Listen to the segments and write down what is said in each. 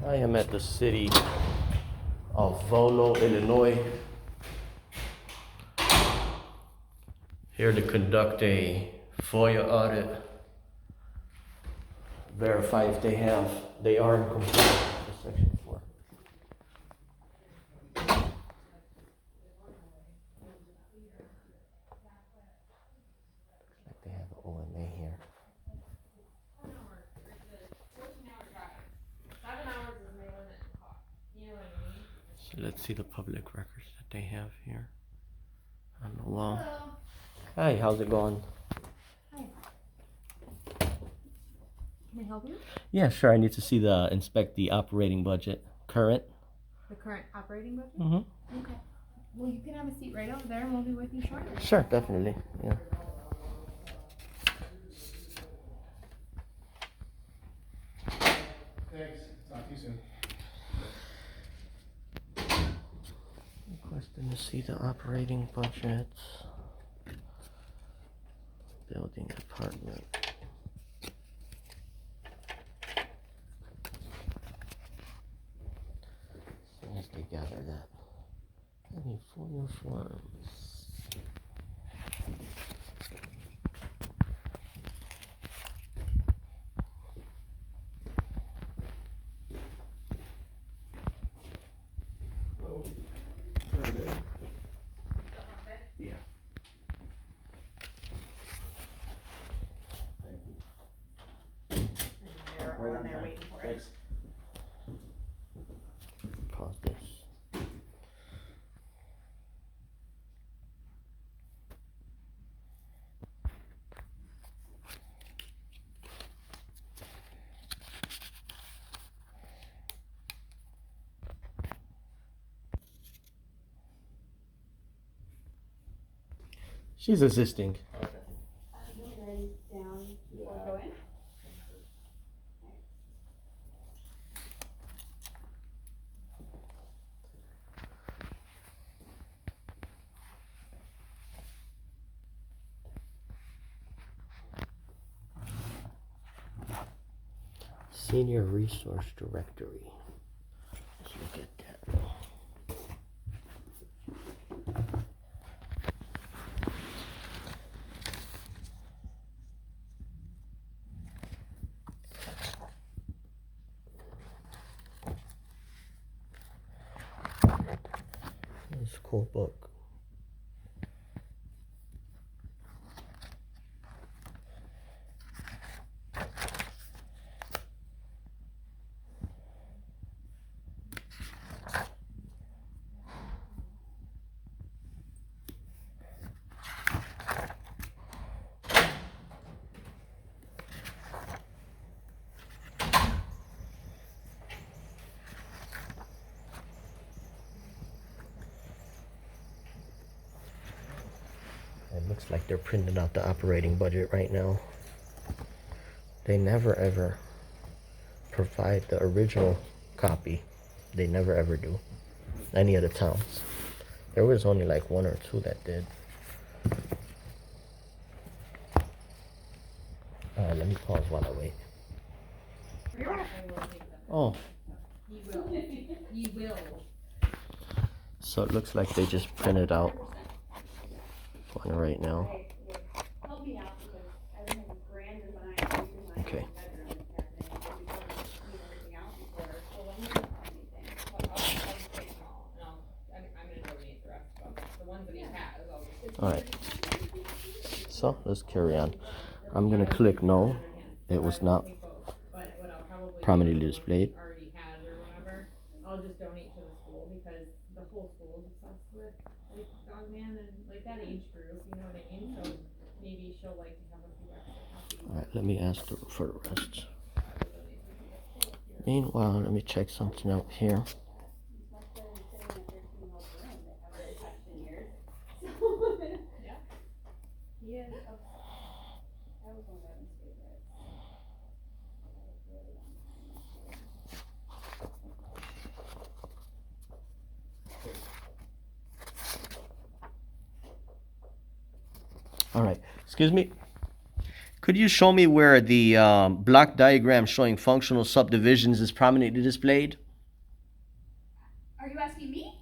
I am at the city of Volo, Illinois, here to conduct a FOIA audit, verify if they are in compliance with Section 4. Like they have an OMA here. So let's see the public records that they have here on the wall. Hello. Hi, how's it going? Hi. Can I help you? Yeah, sure. I need to see inspect the operating budget. Current. The current operating budget? Mm-hmm. Okay. Well, you can have a seat right over there and we'll be with you shortly. Sure, definitely. Yeah. Thanks. Talk to you soon. Requesting to see the operating budget. Building department. As soon as they gather that. Any FOIA forms. Yeah. They're all in there waiting for it. Thanks. Pause this. She's assisting. Okay. Down before we go in. Senior Resource Directory. Let's look at that. It's a cool book. It looks like they're printing out the operating budget right now. They never ever provide the original copy. They never ever do. Any of the towns. There was only like one or two that did. Alright, let me pause while I wait. Oh. You will. So it looks like they just printed out one right now. Help me out because everything is grand design. Okay. Alright. So let's carry on. I'm gonna click no. It was not prominently displayed. I'll just donate to the school because the whole school is obsessed with like Dogman and like that age group, you know what I mean? So maybe she'll like to have a few extra copies. Alright, let me ask for the rest. Meanwhile, let me check something out here. Yeah. He is. That was one of Evan's favorites. Alright, excuse me. Could you show me where the block diagram showing functional subdivisions is prominently displayed? Are you asking me?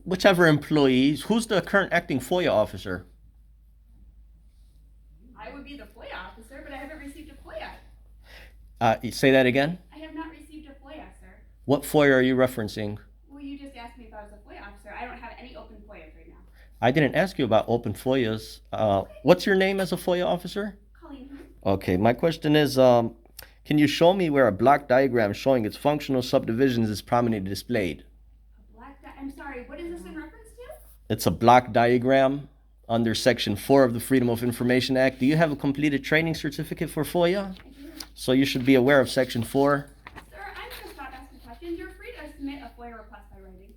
Whichever employees, who's the current acting FOIA officer? I would be the FOIA officer, but I haven't received a FOIA. Say that again? I have not received a FOIA, sir. What FOIA are you referencing? Well, you just asked me if I was a FOIA officer. I don't have any open FOIAs right now. I didn't ask you about open FOIAs. What's your name as a FOIA officer? Colleen, who? Okay, my question is, can you show me where a block diagram showing its functional subdivisions is prominently displayed? I'm sorry, what is this in reference to? It's a block diagram under Section 4 of the Freedom of Information Act. Do you have a completed training certificate for FOIA? I do. So you should be aware of Section 4. Sir, I'm going to stop asking questions. You're free to submit a FOIA request by writing.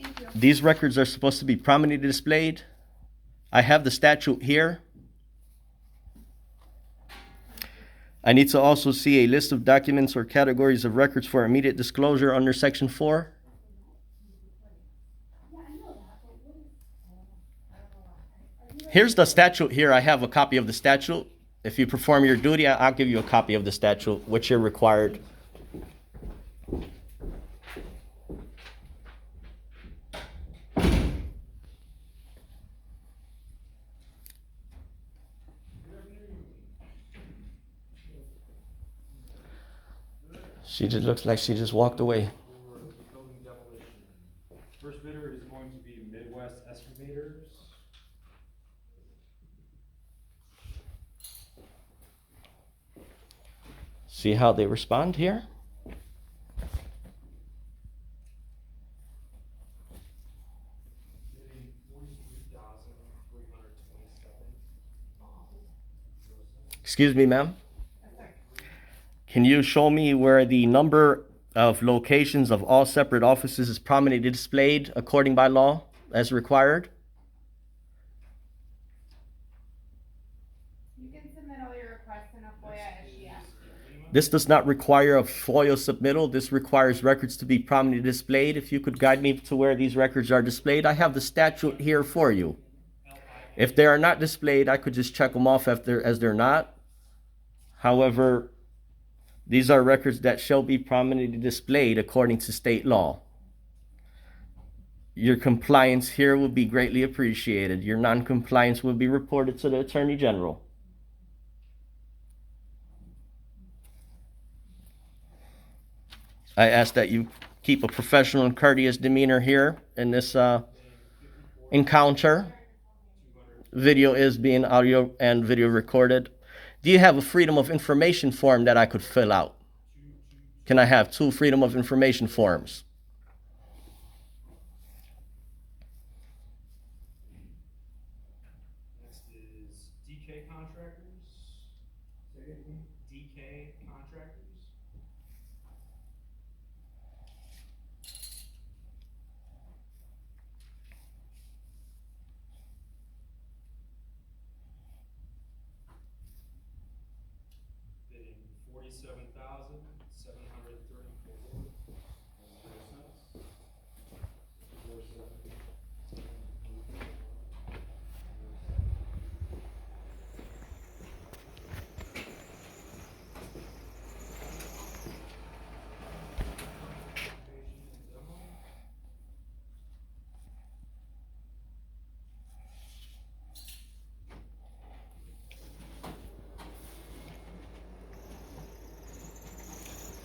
Thank you. These records are supposed to be prominently displayed. I have the statute here. I need to also see a list of documents or categories of records for immediate disclosure under Section 4. Yeah, I know that, but what is... Here's the statute here. I have a copy of the statute. If you perform your duty, I'll give you a copy of the statute, which you're required. She just looks like she just walked away. For the building demolition. First bidder is going to be Midwest Excavators. See how they respond here? Bidding $43,327. Excuse me, ma'am. Can you show me where the number of locations of all separate offices is prominently displayed according by law as required? You can submit all your requests in a FOIA as she asks you. This does not require a FOIA submittal. This requires records to be prominently displayed. If you could guide me to where these records are displayed, I have the statute here for you. If they are not displayed, I could just check them off as they're not. However, these are records that shall be prominently displayed according to state law. Your compliance here will be greatly appreciated. Your non-compliance will be reported to the Attorney General. I ask that you keep a professional and courteous demeanor here in this encounter. Video is being audio and video recorded. Do you have a Freedom of Information form that I could fill out? Can I have 2 Freedom of Information forms? Next is DK Contractors. DK Contractors. Bidding $47,734.00.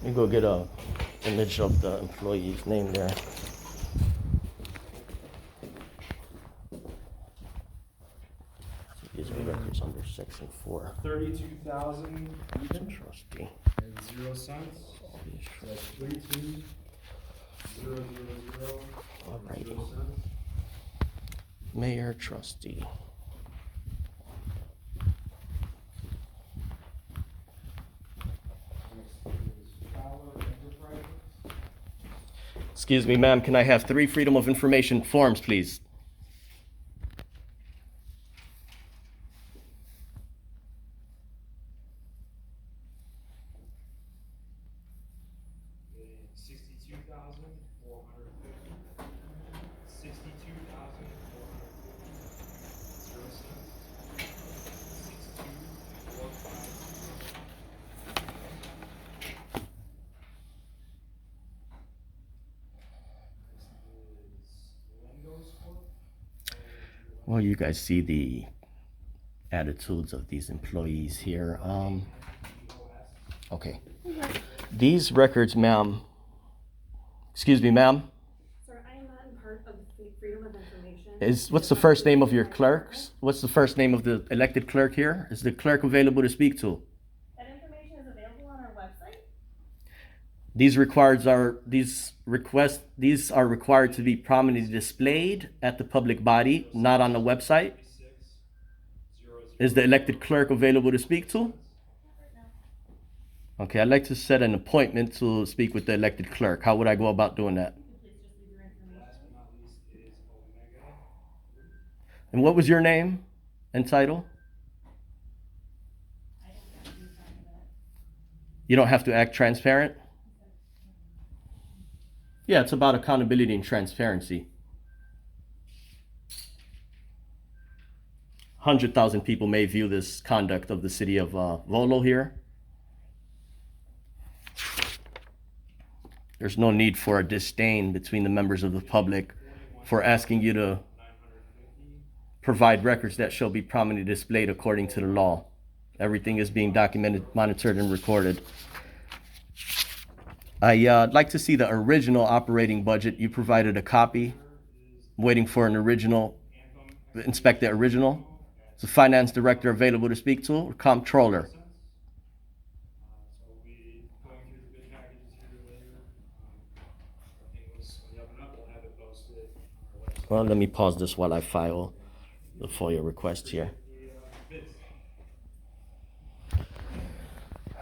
Let me go get a image of the employee's name there. These are records under Section 4. $32,000 even Trustee. and 0 cents. That's 32,000. Alrighty. 0 cents. Mayor trustee. Excuse me, ma'am, can I have 3 Freedom of Information forms, please? Well, you guys see the attitudes of these employees here. Okay. These records, ma'am. Excuse me, ma'am. Sir, I am not in part of the Freedom of Information. What's the first name of your clerks? What's the first name of the elected clerk here? Is the clerk available to speak to? That information is available on our website. These are required to be prominently displayed at the public body, not on the website. Is the elected clerk available to speak to? Okay, I'd like to set an appointment to speak with the elected clerk. How would I go about doing that? And what was your name and title? You don't have to act transparent? Yeah, it's about accountability and transparency. 100,000 people may view this conduct of the city of Volo here. There's no need for a disdain between the members of the public for asking you to provide records that shall be prominently displayed according to the law. Everything is being documented, monitored, and recorded. I'd like to see the original operating budget. You provided a copy. I'm waiting for an original. Inspect the original. Is the finance director available to speak to, or comptroller? Well, let me pause this while I file the FOIA request here.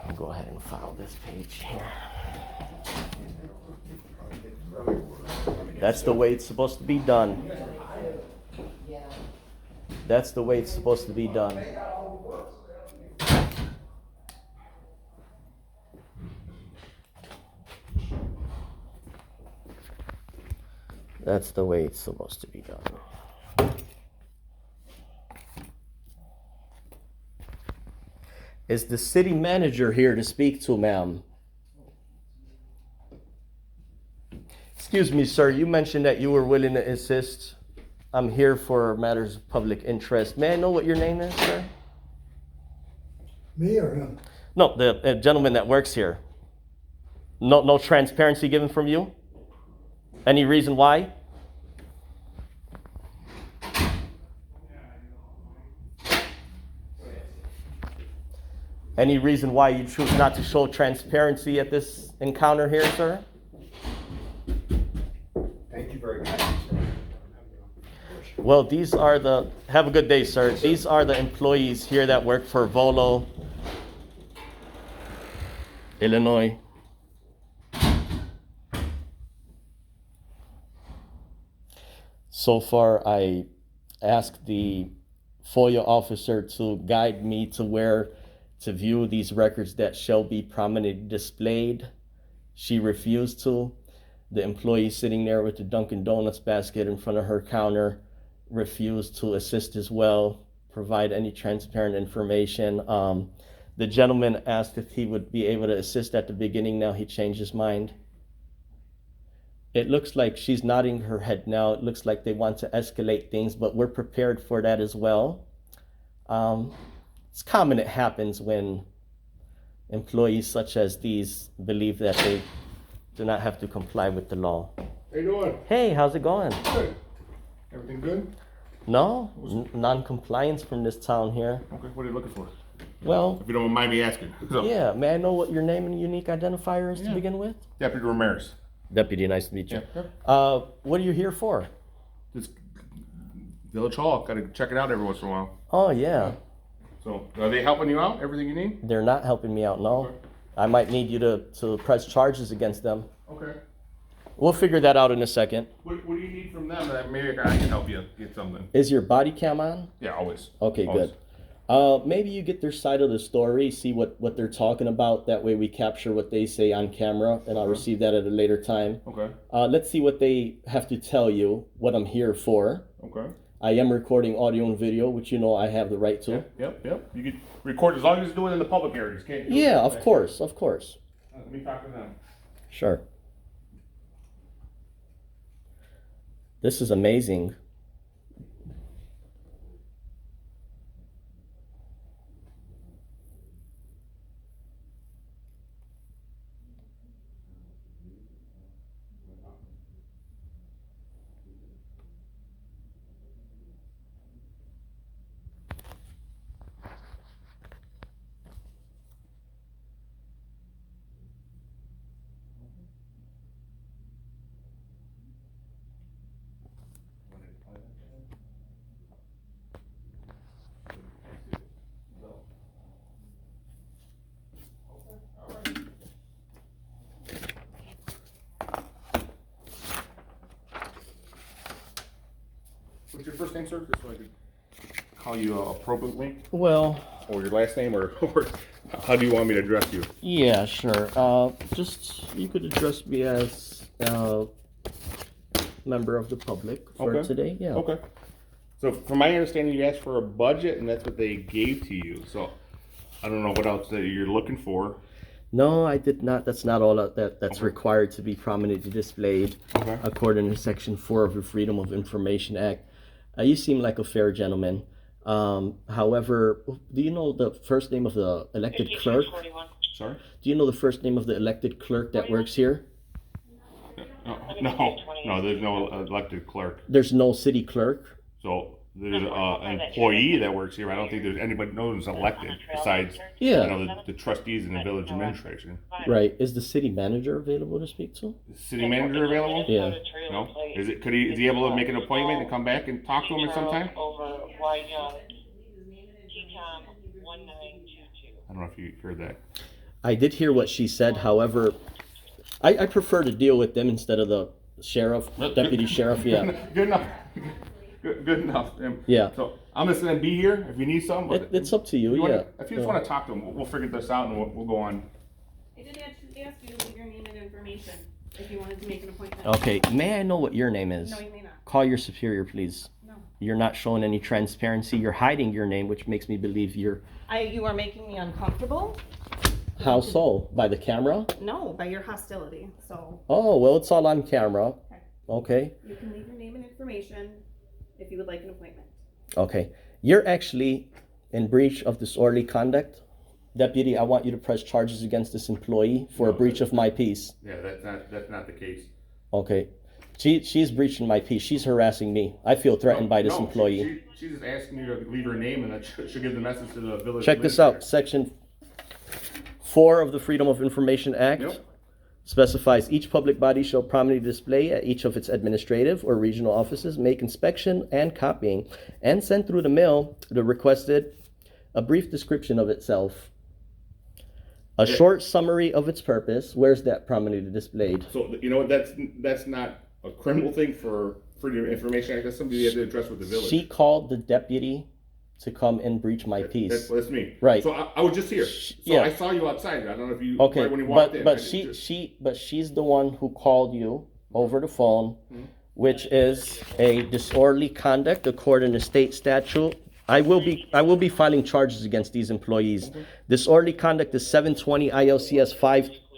I'll go ahead and file this page here. That's the way it's supposed to be done. That's the way it's supposed to be done. That's the way it's supposed to be done. Is the city manager here to speak to, ma'am? Excuse me, sir, you mentioned that you were willing to assist. I'm here for matters of public interest. May I know what your name is, sir? Me or him? No, the gentleman that works here. No transparency given from you? Any reason why? Any reason why you choose not to show transparency at this encounter here, sir? Thank you very much. Well, these are the, have a good day, sir. These are the employees here that work for Volo, Illinois. So far, I asked the FOIA officer to guide me to where to view these records that shall be prominently displayed. She refused to. The employee sitting there with the Dunkin' Donuts basket in front of her counter refused to assist as well, provide any transparent information. The gentleman asked if he would be able to assist at the beginning. Now he changed his mind. It looks like she's nodding her head now. It looks like they want to escalate things, but we're prepared for that as well. It's common, it happens when employees such as these believe that they do not have to comply with the law. How you doing? Hey, how's it going? Good. Everything good? No, non-compliance from this town here. Okay, what are you looking for? Well, If you don't mind me asking. So, yeah, may I know what your name and unique identifier is to begin with? Deputy Ramirez. Deputy, nice to meet you. Yeah. What are you here for? This Village Hall, gotta check it out every once in a while. Oh, yeah. So, are they helping you out? Everything you need? They're not helping me out, no. Okay. I might need you to press charges against them. Okay. We'll figure that out in a second. What do you need from them that maybe I can help you get something? Is your body cam on? Yeah, always. Okay, Always. good. Maybe you get their side of the story, see what they're talking about. That way we capture what they say on camera, and I'll receive that at a later time. Okay. Let's see what they have to tell you, what I'm here for. Okay. I am recording audio and video, which you know I have the right to. Yep. You can record as long as you do it in the public areas, can't you? Yeah, of course. Let me talk to them. Sure. This is amazing. What's your first name, sir? Just so I could call you appropriately. Well, Or your last name, or how do you want me to address you? yeah, sure. Just you could address me as member of the public for Okay. today. Yeah. Okay. So from my understanding, you asked for a budget, and that's what they gave to you. So I don't know what else that you're looking for. No, I did not. That's not all that's Okay. required to be prominently displayed Okay. according to Section 4 of the Freedom of Information Act. You seem like a fair gentleman. However, do you know the first name of the elected clerk? Sorry? Do you know the first name of the elected clerk that works here? No, there's no elected clerk. There's no city clerk. So there's an employee that works here. I don't think there's anybody knows elected besides Yeah. the trustees and the village administration. Right. Is the city manager available to speak to? Is the city manager available? Yeah. No. Is he able to make an appointment and come back and talk to him at some time? I don't know if you heard that. I did hear what she said. However, I prefer to deal with them instead of the sheriff, deputy sheriff. Yeah. Good enough. Good enough. Yeah. So I'm just gonna be here if you need some. It's up to you. If you just want to talk to him, we'll figure this out and we'll go on. I did ask you to leave your name and information if you wanted to make an appointment. Okay. May I know what your name is? No, you may not. Call your superior, please. No. You're not showing any transparency. You're hiding your name, which makes me believe you're. You are making me uncomfortable. How so? By the camera? No, by your hostility. So Oh, well, it's all on camera. Okay. you can leave your name and information if you would like an appointment. Okay. You're actually in breach of disorderly conduct. Deputy, I want you to press charges against this employee for a breach of my peace. Yeah, that's not the case. Okay. She's breaching my peace. She's harassing me. I feel threatened by this employee. She's just asking you to leave her name and that she'll give the message to the village. Check this out. Section 4 of the Freedom of Information Act Yep. specifies each public body shall prominently display at each of its administrative or regional offices, make inspection and copying, and send through the mail the requested a brief description of itself, a short summary of its purpose. Where's that prominently displayed? So you know what? That's not a criminal thing for Freedom of Information Act. That's something you have to address with the village. She called the deputy to come and breach my peace. That's me. Right. So I was just here. So yeah. I saw you outside. I don't know if you Okay, right when you walked in. but she's the one who called you over the phone, which is a disorderly conduct according to state statute. I will be filing charges against these employees. Disorderly conduct is 720 ILCS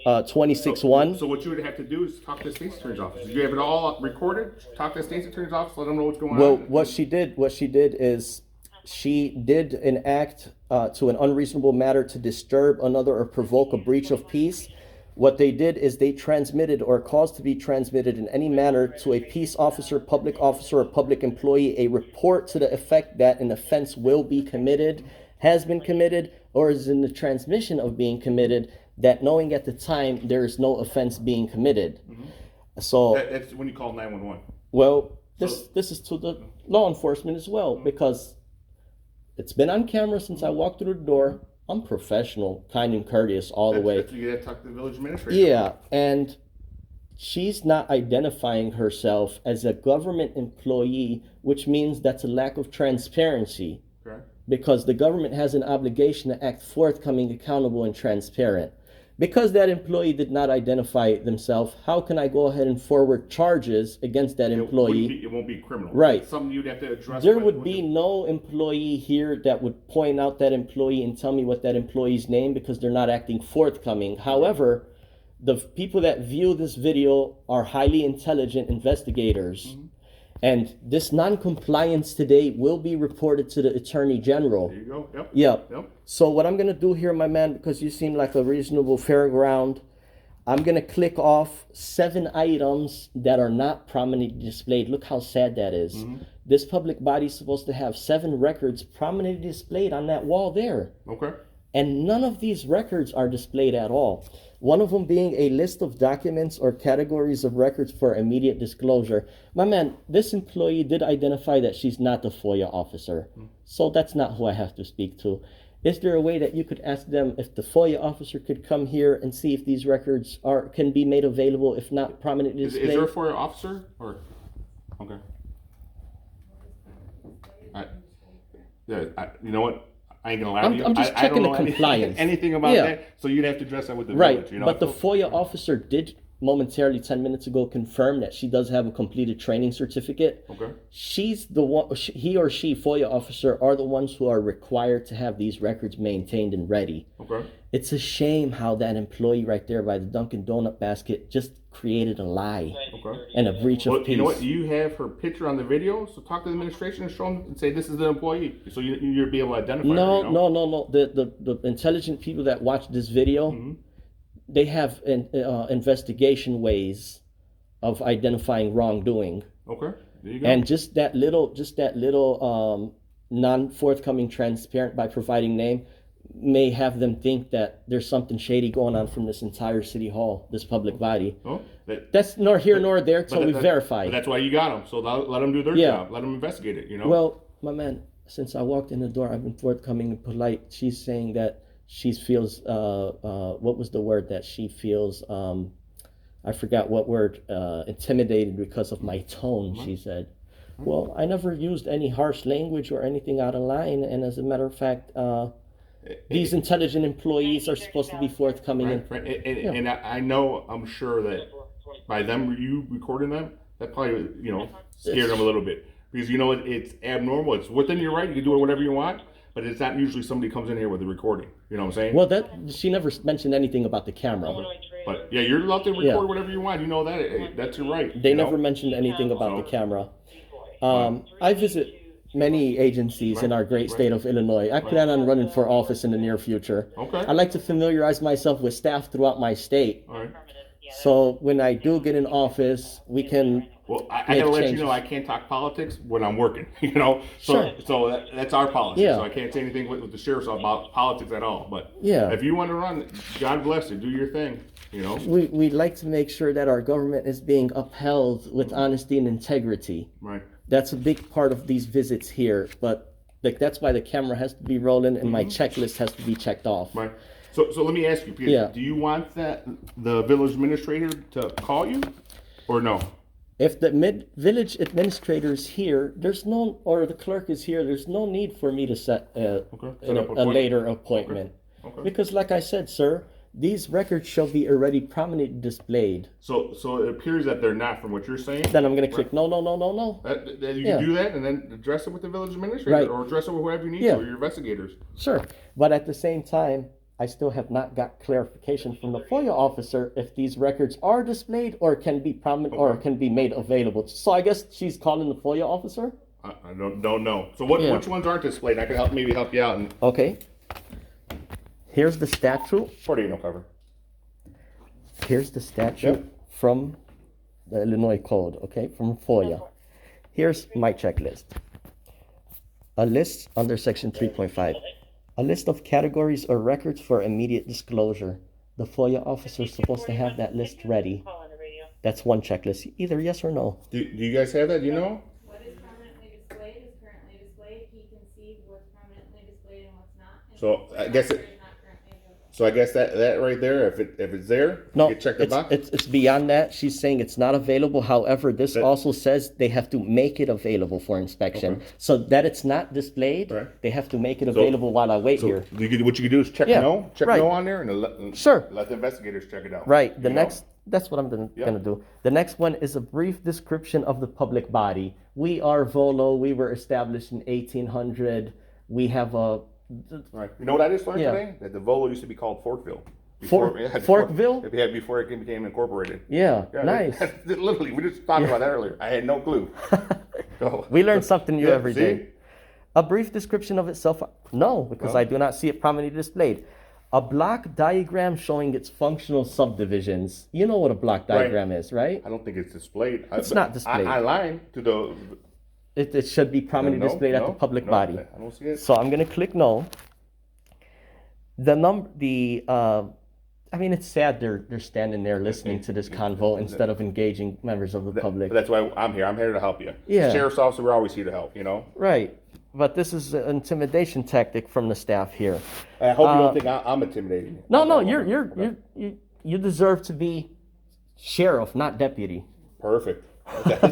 526-1. So what you would have to do is talk to the state's attorney's office. You have it all recorded. Talk to the state's attorney's office. Let them know what's going Well, on. what she did is she did an act to an unreasonable matter to disturb another or provoke a breach of peace. What they did is they transmitted or caused to be transmitted in any manner to a peace officer, public officer, or public employee a report to the effect that an offense will be committed, has been committed, or is in the transmission of being committed, that knowing at the time there is no offense being committed. So That's when you call 911. well, this is to the law enforcement as well, because it's been on camera since I walked through the door. I'm professional, kind and courteous all the way. That's you got to talk to the village administrator. Yeah, and she's not identifying herself as a government employee, which means that's a lack of transparency, Correct. because the government has an obligation to act forthcoming, accountable, and transparent. Because that employee did not identify themselves, how can I go ahead and forward charges against that employee? It won't be criminal. Right. It's something you'd have to address. There with- would with be the- no employee here that would point out that employee and tell me what that employee's name, because they're not acting forthcoming. However, the people that view this video are highly intelligent investigators. And this non-compliance today will be reported to the Attorney General. There you go. Yep. Yep. Yep. So what I'm gonna do here, my man, because you seem like a reasonable fair ground, I'm gonna click off 7 items that are not prominently displayed. Look how sad that is. This public body is supposed to have 7 records prominently displayed on that wall there. Okay. And none of these records are displayed at all. One of them being a list of documents or categories of records for immediate disclosure. My man, this employee did identify that she's not the FOIA officer. So that's not who I have to speak to. Is there a way that you could ask them if the FOIA officer could come here and see if these records can be made available, if not prominently Is displayed? there a FOIA officer or? Okay. You know what? I ain't gonna lie to I'm- you. I'm just I checking don't the know compliance. anything about Yeah. that. So you'd have to address that with the Right, village. You know, but the So- FOIA officer did momentarily 10 minutes ago confirm that she does have a completed training certificate. Okay. She's the one, he or she, FOIA officer, are the ones who are required to have these records maintained and ready. Okay. It's a shame how that employee right there by the Dunkin' Donut basket just created a lie Okay. and a breach of Well, peace. you know what? You have her picture on the video, so talk to the administration and show them and say this is the employee, so you'll be able to identify her. No, You know? no. The intelligent people that watch this video, Mhm. they have investigation ways of identifying wrongdoing. Okay. There you go. And just that little non-forthcoming transparent by providing name may have them think that there's something shady going on from this entire city hall, this public body. Oh, That's nor here nor there till but we that- verify. But that's why you got them. So let them do their Yeah. job. Let them investigate it. You know. Well, my man, since I walked in the door, I've been forthcoming and polite. She's saying that she feels, what was the word that she feels, I forgot what word, intimidated because of my tone, she said. Well, I never used any harsh language or anything out of line. And as a matter of fact, these intelligent employees are supposed to be forthcoming. Right. And I know, I'm sure that by them you recording them, that probably scared them a little bit because it's abnormal. It's within your right. You can do whatever you want, but it's not usually somebody comes in here with a recording. You know what I'm saying? Well, she never mentioned anything about the camera. But yeah, you're allowed to record Yeah. whatever you want. You know that. That's your right. They you know? never mentioned anything about the camera. I visit many agencies in our great state of Illinois. I plan on running for office in the near future. Okay. I like to familiarize myself with staff throughout my state. All right. So when I do get in office, we can. Well, I Make gotta let changes. you know I can't talk politics when I'm working. So Sure. that's our policy. Yeah. So I can't say anything with the sheriff's about politics at all. But Yeah. if you want to run, God bless you. Do your thing. We like to make sure that our government is being upheld with honesty and integrity. Right. That's a big part of these visits here. But that's why the camera has to be rolling and my checklist has to be checked off. Right. So let me ask you, Peter. Yeah. Do you want the village administrator to call you, or no? If the village administrator is here, or the clerk is here, there's no need for me to set Set up a appointment. later appointment. Okay. Because like I said, sir, these records shall be already prominently displayed. So it appears that they're not, from what you're saying. Then I'm going to click no. That you Yeah. can do that and then address it with the village administrator, Right. or address it with whoever you need Yeah. to, or your investigators. Sure. But at the same time, I still have not got clarification from the FOIA officer if these records are displayed or can be prominent or can be made available. So I guess she's calling the FOIA officer? I don't know. So Yeah. which ones aren't displayed? I can maybe help you out. And Okay. Here's the statute. 40 no cover. Here's the statute Yep. from the Illinois Code, okay, from FOIA. Here's my checklist. A list under section 3.5. A list of categories or records for immediate disclosure. The FOIA officer is supposed to have that list ready. That's one checklist, either yes or no. Do you guys have that? Do you know? What is prominently displayed is currently displayed. He can see what's prominently displayed and what's not. And So, what's I guess not it- currently available. So I guess that right there, if it's there, No, you can check the box. it's beyond that. She's saying it's not available. However, this That- also says they have to make it available for inspection. Okay. So that it's not displayed, Right. they have to make it available while I wait So here. what you can do is check Yeah, no right. on there, and Sure. let the investigators check it out. Right. The You know? next, that's what I'm gonna Yeah. do. The next one is a brief description of the public body. We are Volo. We were established in 1800. We have a Right. You know what I just learned Yeah. today? That the Volo used to be called Forkville. Forkville? Before it became incorporated. yeah, Yeah, nice. Literally, we just talked about that earlier. I had no clue. So, We learn something new yeah, every see? day. A brief description of itself? No, because No? I do not see it prominently displayed. A block diagram showing its functional subdivisions. You know what a block diagram is, right? I don't think it's displayed. It's but not displayed. I lied to the. It should be prominently No, displayed at no, the public no, body. I don't see it. So I'm gonna click no. I mean, it's sad they're standing there listening to this convo instead of engaging members of the public. But that's why I'm here. I'm here to help you. Yeah. Sheriff's officer, we're always here to help. You know. Right. But this is an intimidation tactic from the staff here. I hope you don't think I'm intimidating you. No, Okay. you deserve to be sheriff, not deputy. Perfect. That's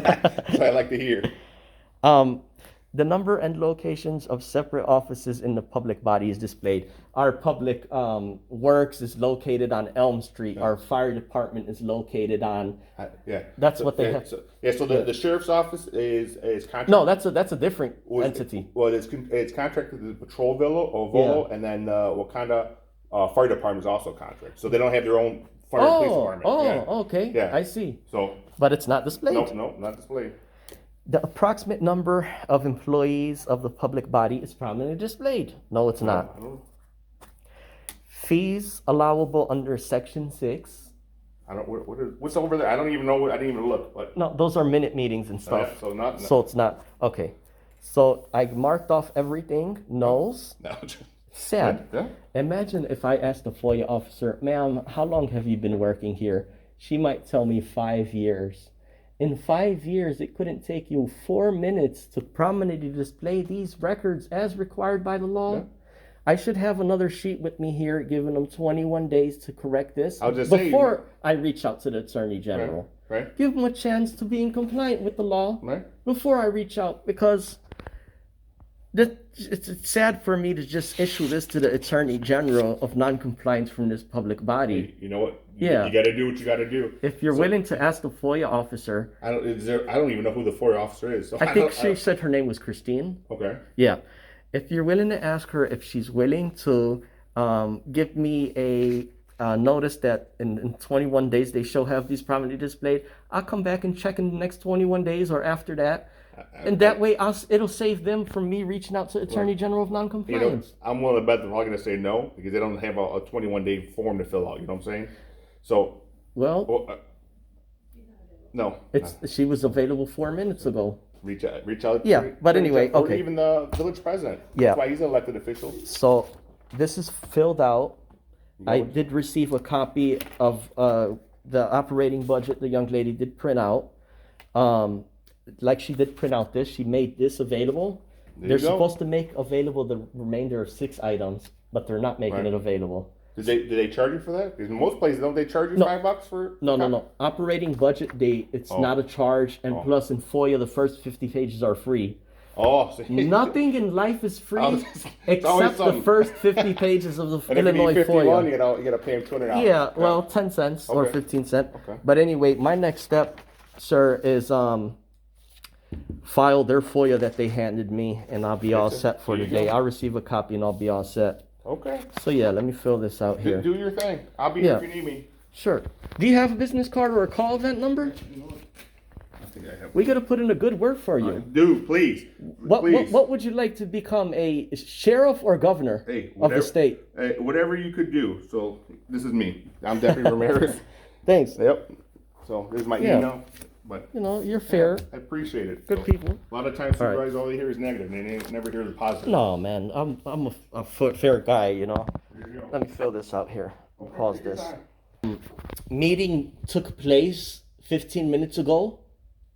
what I like to hear. The number and locations of separate offices in the public body is displayed. Our public works is located on Elm Street. Our fire department is located on. Yeah. That's So- what they yeah, have. So, yeah. So the sheriff's office is contracted. No, that's a different was- entity. Well, it's contracted to the patrol Volo, and then Wakanda fire department is also contract. So they don't have their own fire and police department. Yeah. Okay. Yeah. I see. So But it's not displayed. no, not displayed. The approximate number of employees of the public body is prominently displayed. No, it's not. I don't. Fees allowable under Section 6. What's over there? I don't even know. I didn't even look. But No, those are minute meetings and stuff. yeah, so not. So it's not. Okay. So I marked off everything. No's. No. Sad. Yeah. Imagine if I asked the FOIA officer, ma'am, how long have you been working here? She might tell me 5 years. In 5 years, it couldn't take you 4 minutes to prominently display these records as required by the law. Yeah. I should have another sheet with me here, giving them 21 days to correct this I'll just say- before I reach out to the Attorney General. Right. Give them a chance to be in compliant with the law Right. before I reach out, because it's sad for me to just issue this to the Attorney General of non-compliance from this public body. You know what? Yeah. You got to do what you got to do. If you're willing to ask the FOIA officer, I don't even know who the FOIA officer is. So I think she said her name was Christine. Okay. Yeah. If you're willing to ask her if she's willing to give me a notice that in 21 days they shall have these prominently displayed, I'll come back and check in the next 21 days or after that. And that way it'll save them from me reaching out to Attorney General of You know, non-compliance. I'm willing to bet they're probably going to say no because they don't have a 21-day form to fill out. You know what I'm saying? So, Well, no. she was available 4 minutes ago. Reach out. Yeah, but to- anyway, or okay. even the village president. Yeah. That's why he's an elected official. So this is filled out. I No. did receive a copy of the operating budget the young lady did print out. Like she did print out this, she made this available. There They're you go. supposed to make available the remainder of 6 items, but they're not making Right. it available. Did they charge you for that? Because in most places, don't they charge you No. $5 for? No. Operating budget date, it's Oh. not a charge, and Oh. plus in FOIA, the first 50 pages are free. Oh, so Nothing in life is free Oh, it's always except the something. first 50 pages of the And if you Illinois need 51, FOIA. you got to pay him $200. Yeah, well, 10 cents or Okay. 15 cents. Okay. But anyway, my next step, sir, is file their FOIA that they handed me, and I'll be all That's it. set for There you today. go. I'll receive a copy and I'll be all set. Okay. So yeah, let me fill this out here. Do your thing. I'll be Yeah. here if you need me. Sure. Do you have a business card or a call event number? I think I have. We gotta put in a good word for you. Dude, please. Please. What would you like to become, a sheriff or governor Hey, of whatever, the state? whatever you could do. So this is me. I'm Deputy Ramirez. Thanks. Yep. So this is my Yeah. email. But You know, you're fair, I appreciate it. good So, people. A lot of times, All right. supervisors all they hear is negative, and they never hear the positive. No, man, I'm a fair guy, you know. Here you go. Let me fill this out here. Okay, Pause take your this. time. Meeting took place 15 minutes ago.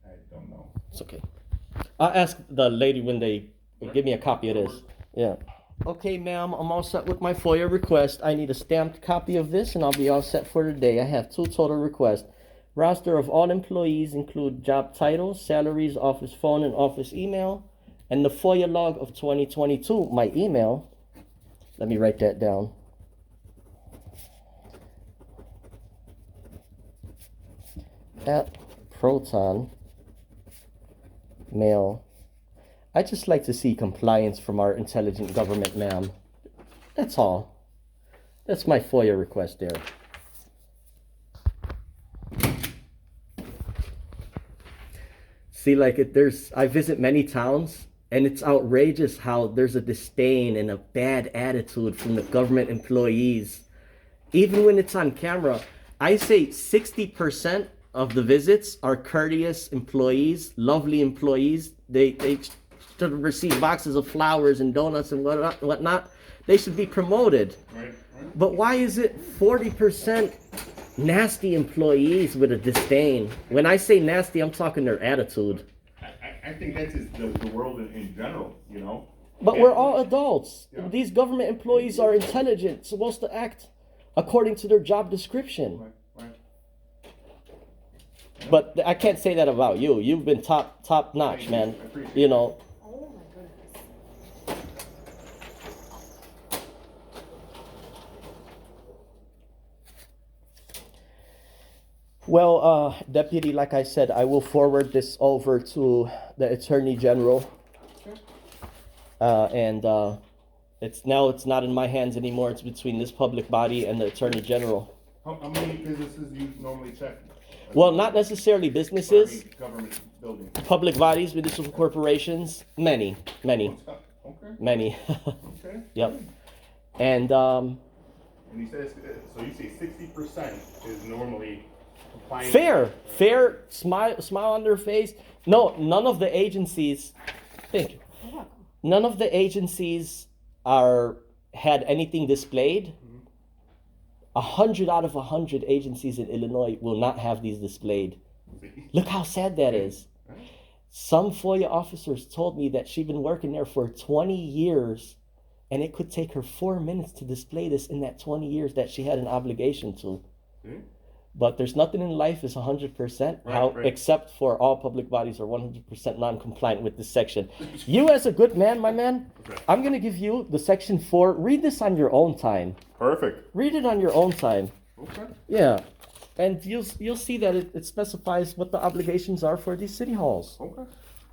I don't know. It's okay. I'll ask the lady when they give me a copy of this. Yeah. Okay, ma'am, I'm all set with my FOIA request. I need a stamped copy of this and I'll be all set for today. I have 2 total requests. Roster of all employees include job titles, salaries, office phone, and office email. And the FOIA log of 2022, my email. Let me write that down. At Proton Mail. I just like to see compliance from our intelligent government, ma'am. That's all. That's my FOIA request there. See, like I visit many towns, and it's outrageous how there's a disdain and a bad attitude from the government employees. Even when it's on camera, I say 60% of the visits are courteous employees, lovely employees. They should receive boxes of flowers and donuts and whatnot. They should be promoted. Right. But why is it 40% nasty employees with a disdain? When I say nasty, I'm talking their attitude. I think that's just the world in general, you know. But we're all adults. Yeah. These government employees are intelligent, supposed to act according to their job description. Right. But I can't say that about you. You've been top notch, man. I appreciate You know, Well, Deputy, like I said, I will forward this over to the Attorney General. And it's not in my hands anymore. It's between this public body and the Attorney General. How many businesses do you normally check? Well, not necessarily businesses, Government buildings. public bodies, municipal corporations, many. Okay. Okay. Yep. And And he says, so you say 60% is normally compliant. fair, smile on their face. No, none of the agencies, thank you. None of the agencies had anything displayed. 100 out of 100 agencies in Illinois will not have these displayed. Look how sad that is. Some FOIA officers told me that she'd been working there for 20 years and it could take her 4 minutes to display this in that 20 years that she had an obligation to. But there's nothing in life is 100%, Right. except for all public bodies are 100% non-compliant with this section. You as a good man, my man, Okay. I'm going to give you the section 4. Read this on your own time. Perfect. Read it on your own time. Okay. Yeah. And you'll see that it specifies what the obligations are for these city halls. Okay.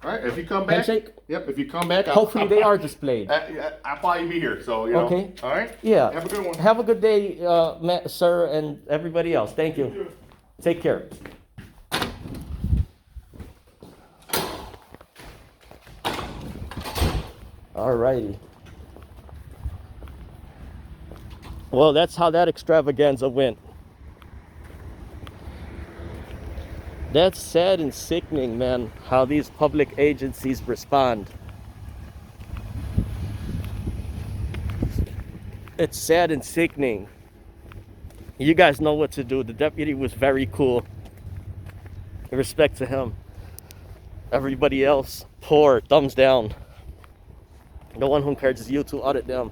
All right. If you come back. Handshake? Yep. If you come back. Hopefully they are displayed. I'll probably be here. So, you know. Okay. All right. Yeah. Have a good one. Have a good day, sir, and everybody else. Thank you. Take care. Alrighty. Well, that's how that extravaganza went. That's sad and sickening, man, how these public agencies respond. It's sad and sickening. You guys know what to do. The deputy was very cool. In respect to him. Everybody else, poor, thumbs down. The one who encourages you to audit them.